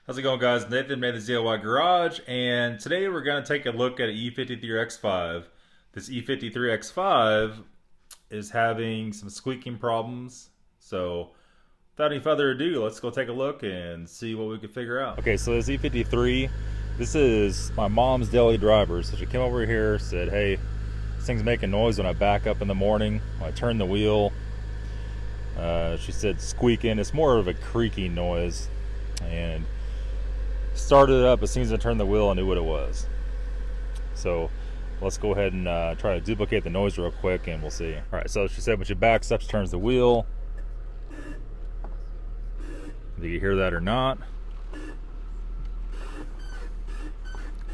How's it going, guys? Nathan made the DIY Garage, and today we're going to take a look at an E53X5. This E53X5 is having some squeaking problems, so without any further ado, let's go take a look and see what we can figure out. Okay, so this E53, this is my mom's daily driver. So she came over here, said, hey, this thing's making noise when I back up in the morning, when I turn the wheel. She said squeaking. It's more of a creaking noise, and started it up as soon as I turned the wheel. I knew what it was. So let's go ahead and try to duplicate the noise real quick, and we'll see. All right, so she said when she backs up, she turns the wheel. Do you hear that or not?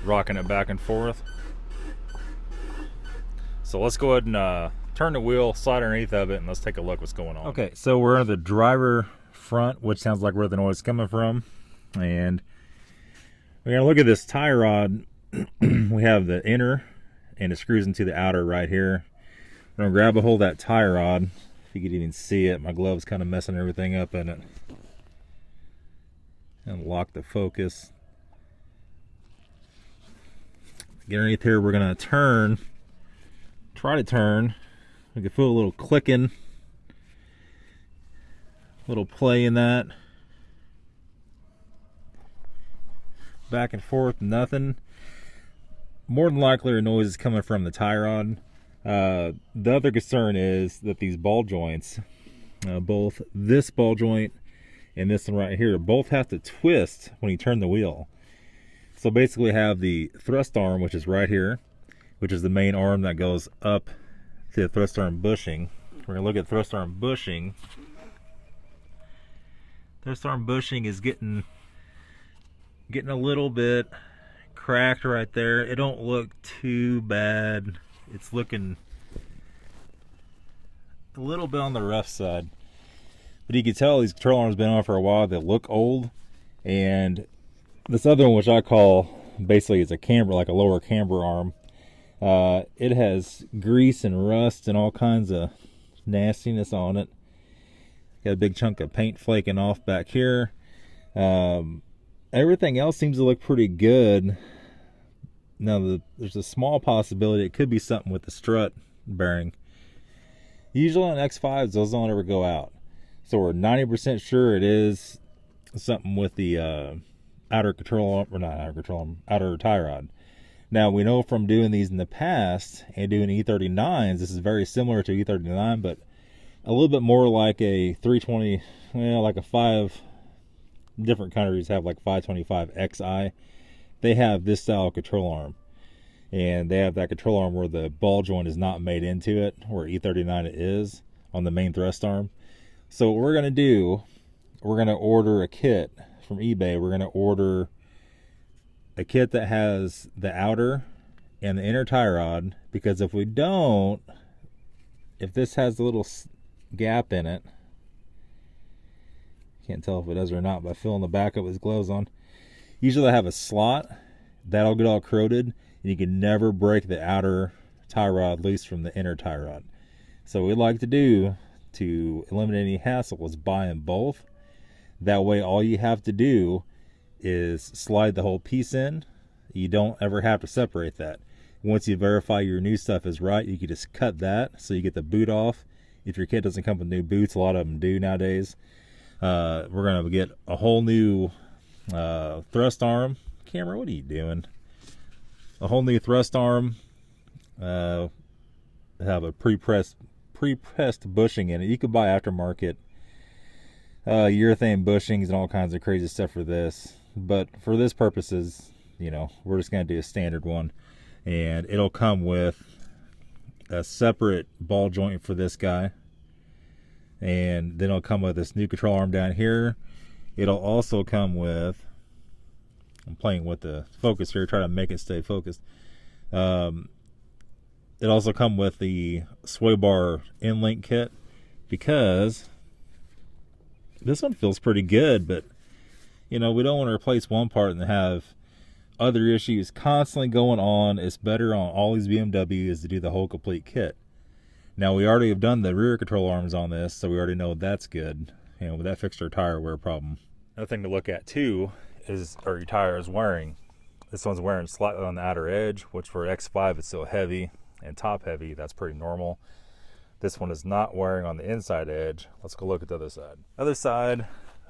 Rocking it back and forth. So let's go ahead and turn the wheel, slide underneath of it, and let's take a look what's going on. Okay, so we're in the driver front, which sounds like where the noise is coming from, and we're gonna look at this tie rod. We have the inner, and it screws into the outer right here. I'm gonna grab a hold of that tie rod. If you could even see it, my glove's kind of messing everything up in it. And lock the focus. Get underneath here, we're gonna turn. Try to turn. We can feel a little clicking, a little play in that. Back and forth, nothing. More than likely the noise is coming from the tie rod. The other concern is that these ball joints, both this ball joint and this one right here, both have to twist when you turn the wheel. So basically have the thrust arm, which is right here, which is the main arm that goes up to the thrust arm bushing. We're gonna look at thrust arm bushing. Thrust arm bushing is getting a little bit cracked right there. It don't look too bad. It's looking a little bit on the rough side, but you can tell these control arms been on for a while. They look old. And this other one, which I call basically is a camber, like a lower camber arm, it has grease and rust and all kinds of nastiness on it. Got a big chunk of paint flaking off back here. Everything else seems to look pretty good. Now there's a small possibility it could be something with the strut bearing. Usually on X5s, those don't ever go out. So we're 90% sure it is something with the outer control arm, or not outer control arm, outer tie rod. Now we know from doing these in the past and doing E39s, this is very similar to E39, but a little bit more like a 320, well, like a 5. Different countries have like 525 XI. They have this style control arm, and they have that control arm where the ball joint is not made into it, where E39 it is on the main thrust arm. So what we're gonna do, we're gonna order a kit from eBay. We're gonna order a kit that has the outer and the inner tie rod, because if we don't, if this has a little gap in it, can't tell if it does or not by feeling the back of his gloves on. Usually I have a slot that'll get all corroded, and you can never break the outer tie rod loose from the inner tie rod. So what we like to do to eliminate any hassle is buy them both. That way all you have to do is slide the whole piece in. You don't ever have to separate that. Once you verify your new stuff is right, you can just cut that so you get the boot off. If your kit doesn't come with new boots, a lot of them do nowadays. We're gonna get a whole new thrust arm. Camera, what are you doing? A whole new thrust arm. Have a pre-pressed bushing in it. You could buy aftermarket urethane bushings and all kinds of crazy stuff for this, but for this purposes, you know, we're just gonna do a standard one, and it'll come with a separate ball joint for this guy. And then it'll come with this new control arm down here. It'll also come with, I'm playing with the focus here, try to make it stay focused. It also come with the sway bar end link kit, because this one feels pretty good, but you know, we don't want to replace one part and have other issues constantly going on. It's better on all these BMWs to do the whole complete kit. Now we already have done the rear control arms on this, so we already know that's good. You know, that fixed our tire wear problem. Another thing to look at too or your tire is wearing. This one's wearing slightly on the outer edge, which for X5 it's still heavy and top heavy. That's pretty normal. This one is not wearing on the inside edge. Let's go look at the other side. Other side,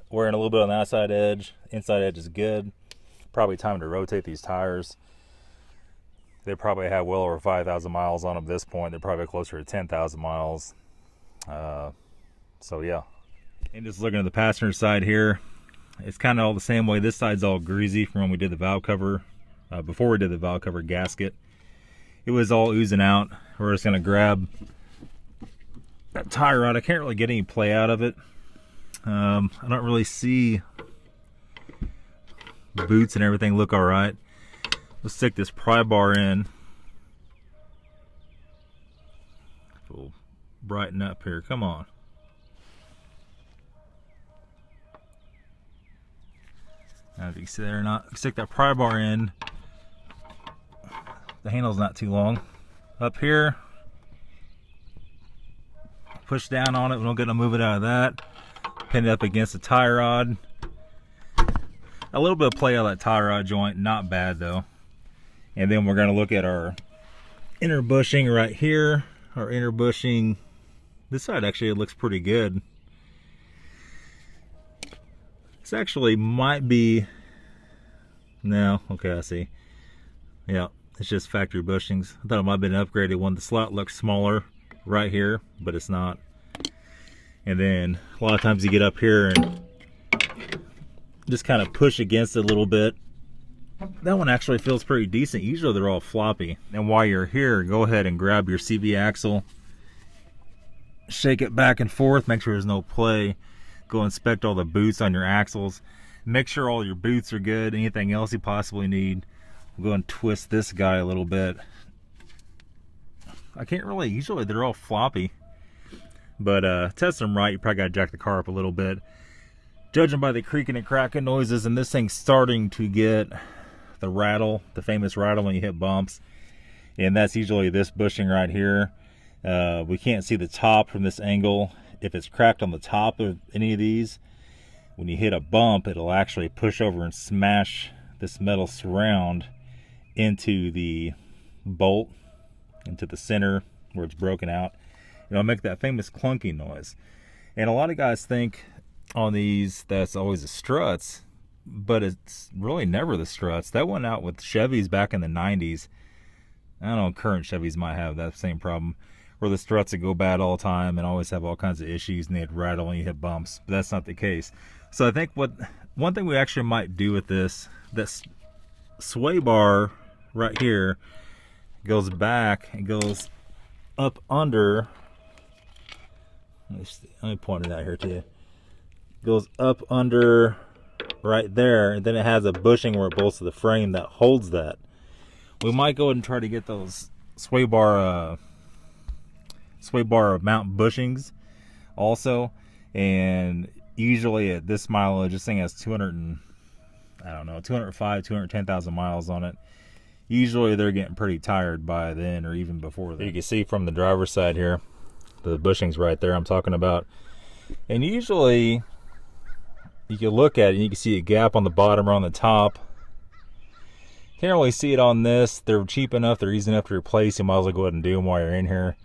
wearing a little bit on the outside edge. Inside edge is good. Probably time to rotate these tires. They probably have well over 5,000 miles on them at this point. They're probably closer to 10,000 miles. So yeah. And just looking at the passenger side here, it's kind of all the same way. This side's all greasy from when we did the valve cover. Before we did the valve cover gasket, it was all oozing out. We're just gonna grab that tire rod. I can't really get any play out of it. I don't really see the boots and everything look all right. Let's stick this pry bar in. We'll brighten up here. Come on. Now, if you can see there or not, stick that pry bar in. The handle's not too long. Up here, push down on it. We don't get to move it out of that. Pin it up against the tie rod. A little bit of play out of that tie rod joint, not bad though. And then we're going to look at our inner bushing right here. Our inner bushing, this side actually it looks pretty good. This actually might be, no, okay, I see. Yeah, it's just factory bushings. I thought it might have been an upgraded one. The slot looks smaller right here, but it's not. And then a lot of times you get up here and just kind of push against it a little bit. That one actually feels pretty decent. Usually they're all floppy. And while you're here, go ahead and grab your CV axle. Shake it back and forth, make sure there's no play. Go inspect all the boots on your axles. Make sure all your boots are good. Anything else you possibly need. We'll go and twist this guy a little bit. I can't really, usually they're all floppy. But test them right, you probably gotta jack the car up a little bit. Judging by the creaking and cracking noises, and this thing's starting to get the rattle, the famous rattle when you hit bumps. And that's usually this bushing right here. We can't see the top from this angle. If it's cracked on the top of any of these, when you hit a bump, it'll actually push over and smash this metal surround into the bolt, into the center where it's broken out. It'll make that famous clunky noise. And a lot of guys think on these that's always the struts, but it's really never the struts. That went out with Chevys back in the 90s. I don't know, current Chevys might have that same problem, where the struts would go bad all the time and always have all kinds of issues and they'd rattle when you hit bumps. But that's not the case. So I think one thing we actually might do with this sway bar right here goes back and goes up under. Let me point it out here to you. Goes up under right there, and then it has a bushing where it bolts to the frame that holds that. We might go ahead and try to get those sway bar mount bushings also. And usually at this mileage, this thing has 205, 210,000 miles on it. Usually they're getting pretty tired by then, or even before then. You can see from the driver's side here, the bushings right there I'm talking about. And usually you can look at it and you can see a gap on the bottom or on the top. Can't really see it on this. They're cheap enough, they're easy enough to replace. You might as well go ahead and do them while you're in here.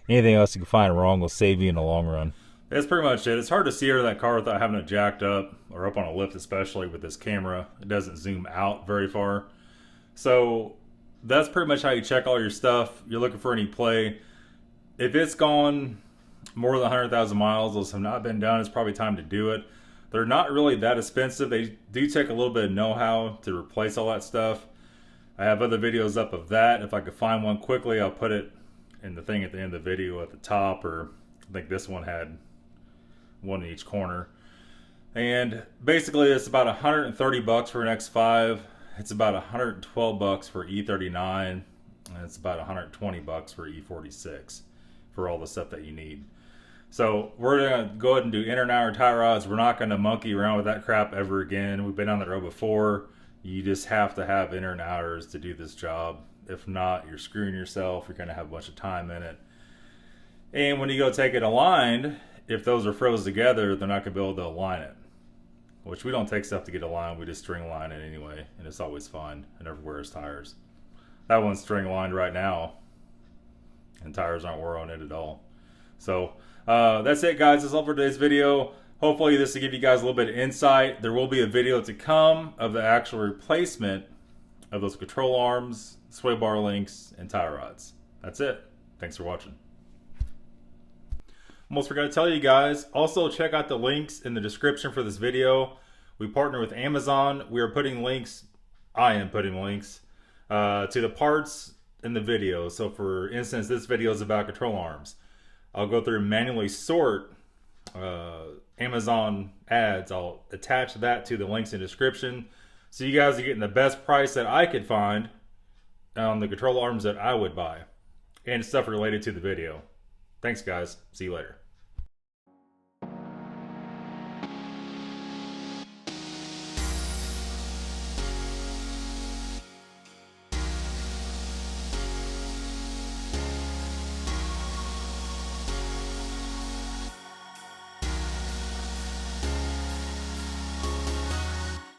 Anything else you can find wrong will save you in the long run. That's pretty much it. It's hard to see out of that car without having it jacked up, or up on a lift, especially with this camera. It doesn't zoom out very far. So that's pretty much how you check all your stuff. You're looking for any play. If it's gone more than 100,000 miles, those have not been done, it's probably time to do it. They're not really that expensive. They do take a little bit of know-how to replace all that stuff. I have other videos up of that. If I could find one quickly, I'll put it in the thing at the end of the video at the top, or I think this one had one in each corner. And basically it's about 130 bucks for an X5. It's about 112 bucks for E39, and it's about 120 bucks for E46 for all the stuff that you need. So we're gonna go ahead and do inner and outer tie rods. We're not gonna monkey around with that crap ever again. We've been on the road before. You just have to have inner and outers to do this job. If not, you're screwing yourself. You're gonna have a bunch of time in it. And when you go take it aligned, if those are froze together, they're not gonna be able to align it. which we don't take stuff to get aligned. We just string line it anyway, and it's always fun. It never wears tires. That one's string lined right now, and tires aren't wear on it at all. So that's it, guys. That's all for today's video. Hopefully this will give you guys a little bit of insight. There will be a video to come of the actual replacement of those control arms, sway bar links, and tie rods. That's it. Thanks for watching. Almost forgot to tell you guys, also check out the links in the description for this video. We partner with Amazon. We are putting links, I am putting links to the parts in the video. So for instance, this video is about control arms. I'll go through and manually sort Amazon ads. I'll attach that to the links in the description. So you guys are getting the best price that I could find on the control arms that I would buy. And stuff related to the video. Thanks, guys. See you later.